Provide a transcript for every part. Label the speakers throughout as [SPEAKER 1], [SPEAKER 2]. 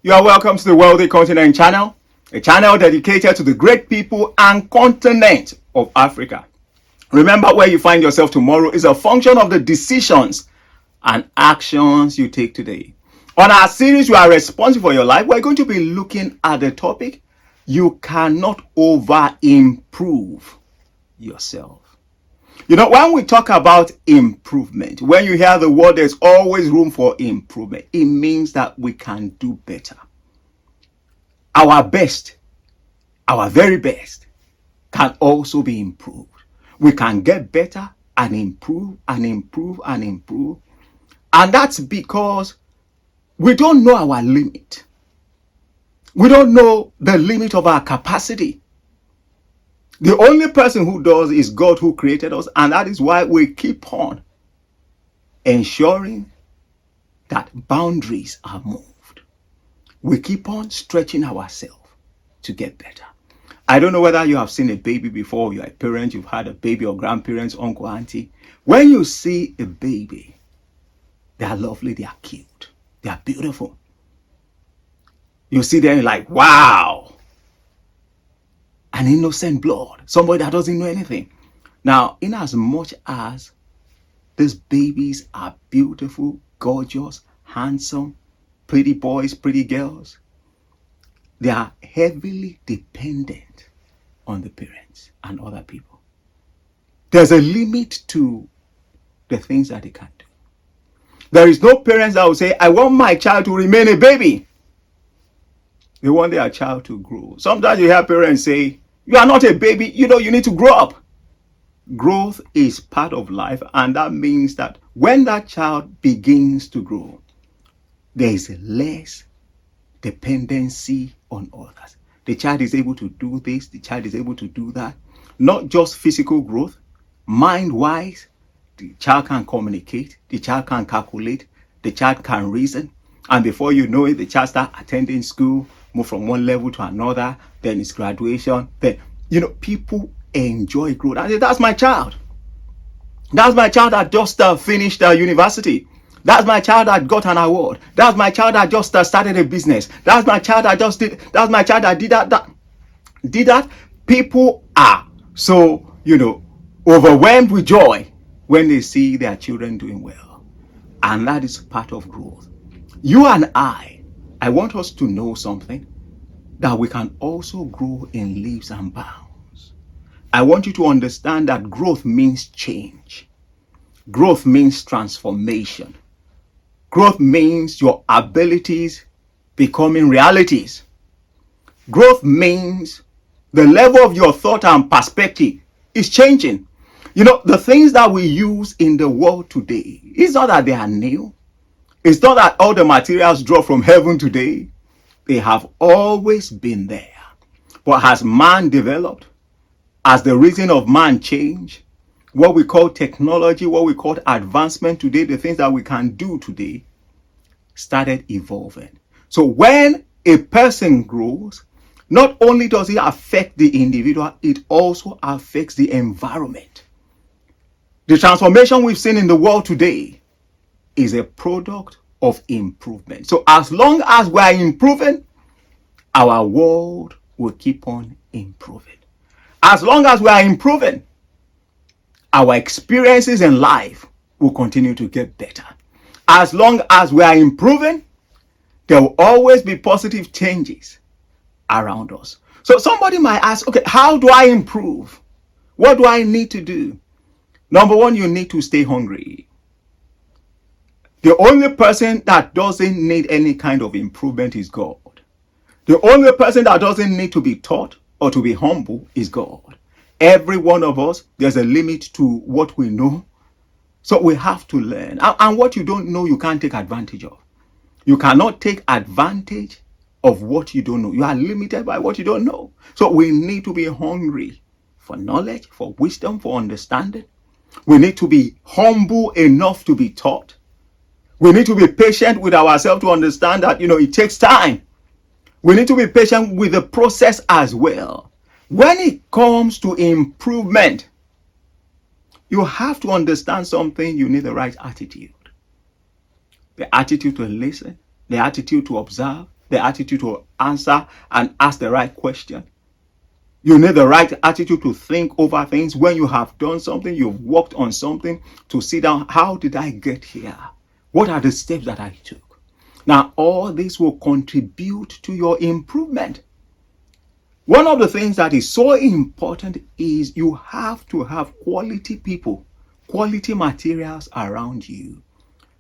[SPEAKER 1] You are welcome to the Wealthy Continent channel, a channel dedicated to the great people and continent of Africa. Remember, where you find yourself tomorrow is a function of the decisions and actions you take today. On our series, You Are Responsible for Your Life, we're going to be looking at the topic, you cannot over-improve yourself. You know, when we talk about improvement, when you hear the word there's always room for improvement, it means that we can do better. Our best, our very best, can also be improved. We can get better and improve and improve and improve. And that's because we don't know our limit. We don't know the limit of our capacity. The only person who does is God, who created us, and that is why we keep on ensuring that boundaries are moved. We keep on stretching ourselves to get better. I don't know whether you have seen a baby before, you're a parent, you've had a baby or grandparents, uncle, auntie. When you see a baby, they are lovely, they are cute, they are beautiful. You see them like, wow, an innocent blood, somebody that doesn't know anything. Now, in as much as these babies are beautiful, gorgeous, handsome, pretty boys, pretty girls, they are heavily dependent on the parents and other people. There's a limit to the things that they can do. There is no parents that will say, I want my child to remain a baby. They want their child to grow. Sometimes you hear parents say, you are not a baby, you need to grow up. Growth is part of life, and that means that when that child begins to grow, there is less dependency on others. The child is able to do this, the child is able to do that. Not just physical growth, mind-wise, the child can communicate, the child can calculate, the child can reason, and before you know it, the child starts attending school, move from one level to another, then it's graduation, then, people enjoy growth. I say, that's my child. That's my child that just finished university. That's my child that got an award. That's my child that just started a business. That's my child that that's my child that did that. People are so, overwhelmed with joy when they see their children doing well. And that is part of growth. You and I want us to know something, that we can also grow in leaps and bounds. I want you to understand that growth means change. Growth means transformation. Growth means your abilities becoming realities. Growth means the level of your thought and perspective is changing. The things that we use in the world today, it's not that they are new. It's not that all the materials drop from heaven today. They have always been there. But has man developed? As the reason of man change? What we call technology, what we call advancement today, the things that we can do today, started evolving. So when a person grows, not only does it affect the individual, it also affects the environment. The transformation we've seen in the world today is a product of improvement. So as long as we are improving, our world will keep on improving. As long as we are improving, our experiences in life will continue to get better. As long as we are improving, there will always be positive changes around us. So somebody might ask, okay, how do I improve? What do I need to do? Number one, you need to stay hungry. The only person that doesn't need any kind of improvement is God. The only person that doesn't need to be taught or to be humble is God. Every one of us, there's a limit to what we know. So we have to learn. And what you don't know, you can't take advantage of. You cannot take advantage of what you don't know. You are limited by what you don't know. So we need to be hungry for knowledge, for wisdom, for understanding. We need to be humble enough to be taught. We need to be patient with ourselves to understand that, it takes time. We need to be patient with the process as well. When it comes to improvement, you have to understand something. You need the right attitude. The attitude to listen, the attitude to observe, the attitude to answer and ask the right question. You need the right attitude to think over things. When you have done something, you've worked on something, to sit down. How did I get here? What are the steps that I took? Now, all this will contribute to your improvement. One of the things that is so important is you have to have quality people, quality materials around you.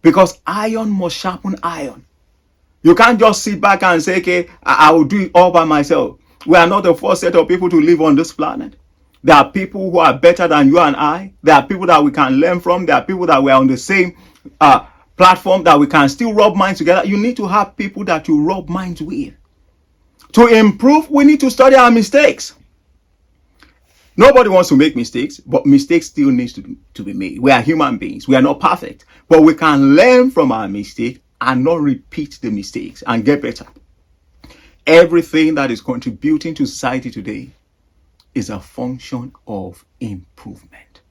[SPEAKER 1] Because iron must sharpen iron. You can't just sit back and say, okay, I will do it all by myself. We are not the first set of people to live on this planet. There are people who are better than you and I. There are people that we can learn from. There are people that we are on the same platform that we can still rub minds together. You need to have people that you rub minds with. To improve, we need to study our mistakes. Nobody wants to make mistakes, but mistakes still need to be made. We are human beings. We are not perfect, but we can learn from our mistakes and not repeat the mistakes and get better. Everything that is contributing to society today is a function of improvement.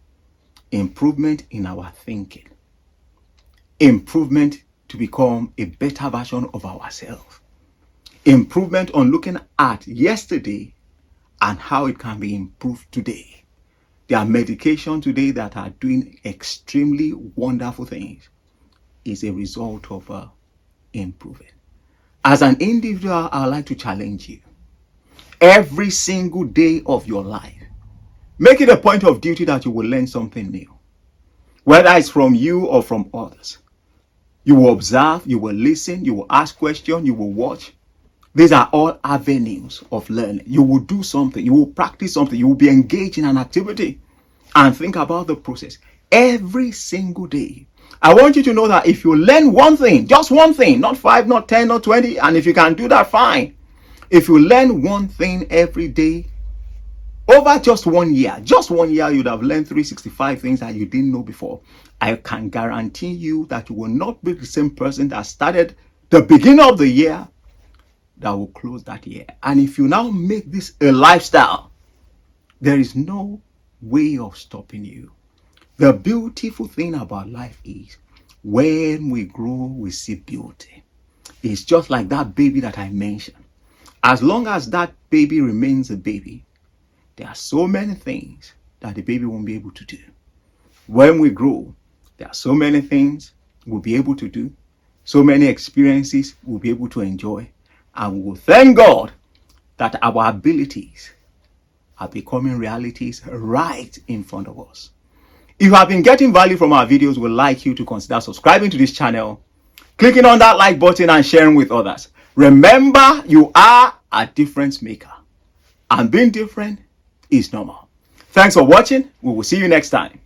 [SPEAKER 1] Improvement in our thinking. Improvement to become a better version of ourselves. Improvement on looking at yesterday and how it can be improved today. There are medications today that are doing extremely wonderful things. It's a result of improving. As an individual, I would like to challenge you. Every single day of your life, make it a point of duty that you will learn something new. Whether it's from you or from others. You will observe, you will listen, you will ask questions, you will watch. These are all avenues of learning. You will do something, you will practice something, you will be engaged in an activity and think about the process every single day. I want you to know that if you learn one thing, just one thing, not 5, not 10, not 20, and if you can do that, fine. If you learn one thing every day, over just 1 year, you'd have learned 365 things that you didn't know before. I can guarantee you that you will not be the same person that started the beginning of the year that will close that year. And if you now make this a lifestyle, there is no way of stopping you. The beautiful thing about life is when we grow, we see beauty. It's just like that baby that I mentioned. As long as that baby remains a baby, there are so many things that the baby won't be able to do. When we grow, there are so many things we'll be able to do, so many experiences we'll be able to enjoy, and we will thank God that our abilities are becoming realities right in front of us. If you have been getting value from our videos, we'd like you to consider subscribing to this channel, clicking on that like button and sharing with others. Remember, you are a difference maker, and being different is normal. Thanks for watching. We will see you next time.